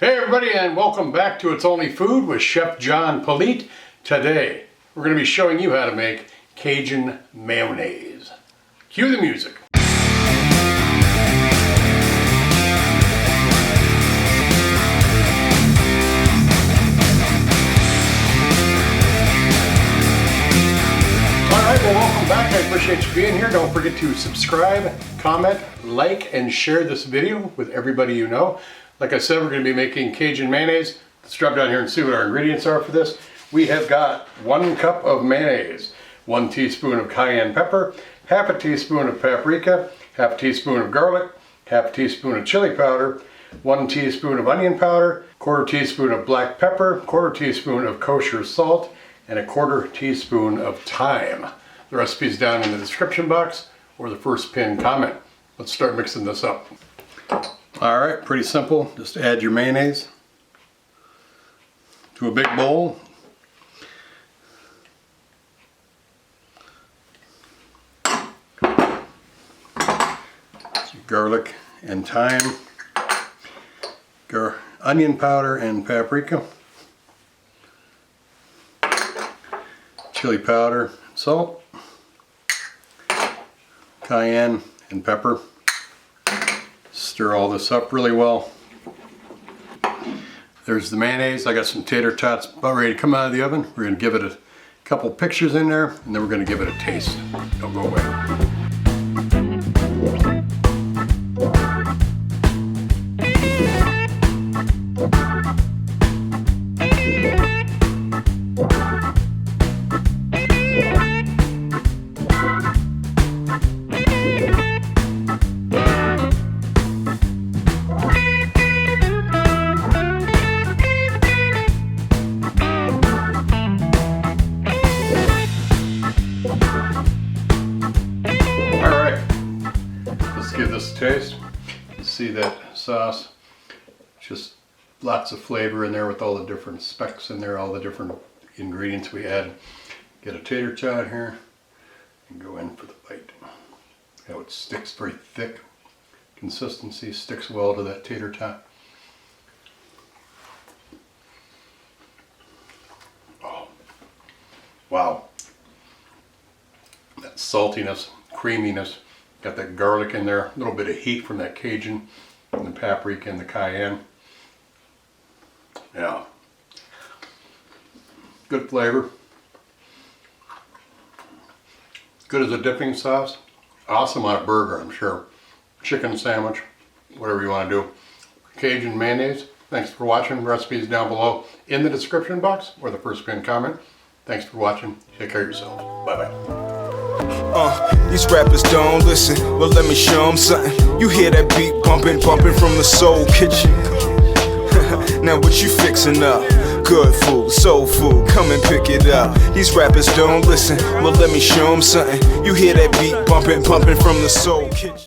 Hey everybody, and welcome back to It's Only Food with Chef John Politte. Today, we're going to be showing you how to make Cajun mayonnaise. Cue the music. Alright, well welcome back. I appreciate you being here. Don't forget to subscribe, comment, like, and share this video with everybody you know. Like I said, we're going to be making Cajun mayonnaise. Let's drop down here and see what our ingredients are for this. We have got 1 cup of mayonnaise, 1 teaspoon of cayenne pepper, half a teaspoon of paprika, half a teaspoon of garlic, half a teaspoon of chili powder, 1 teaspoon of onion powder, 1/4 teaspoon of black pepper, 1/4 teaspoon of kosher salt, and 1/4 teaspoon of thyme. The recipe is down in the description box or the first pinned comment. Let's start mixing this up. Alright, pretty simple. Just add your mayonnaise to a big bowl. Some garlic and thyme, onion powder and paprika, chili powder, salt, cayenne and pepper. Stir all this up really well. There's the mayonnaise. I got some tater tots about ready to come out of the oven. We're going to give it a couple pictures in there, and then we're going to give it a taste. Don't go away. Give this a taste. See that sauce? Just lots of flavor in there with all the different specks in there, all the different ingredients we add. Get a tater tot here and go in for the bite. How it sticks, very thick consistency, sticks well to that tater tot. Oh, wow. That saltiness, creaminess. Got that garlic in there, a little bit of heat from that Cajun and the paprika and the cayenne. Yeah. Good flavor. Good as a dipping sauce. Awesome on a burger, I'm sure. Chicken sandwich, whatever you want to do. Cajun mayonnaise. Thanks for watching. Recipes down below in the description box or the first pinned comment. Thanks for watching. Take care of yourselves. Bye-bye. These rappers don't listen, well let me show them something. You hear that beat bumping from the soul kitchen. Now what you fixing up? Good food, soul food, come and pick it up. These rappers don't listen, well let me show them something. You hear that beat bumping from the soul kitchen.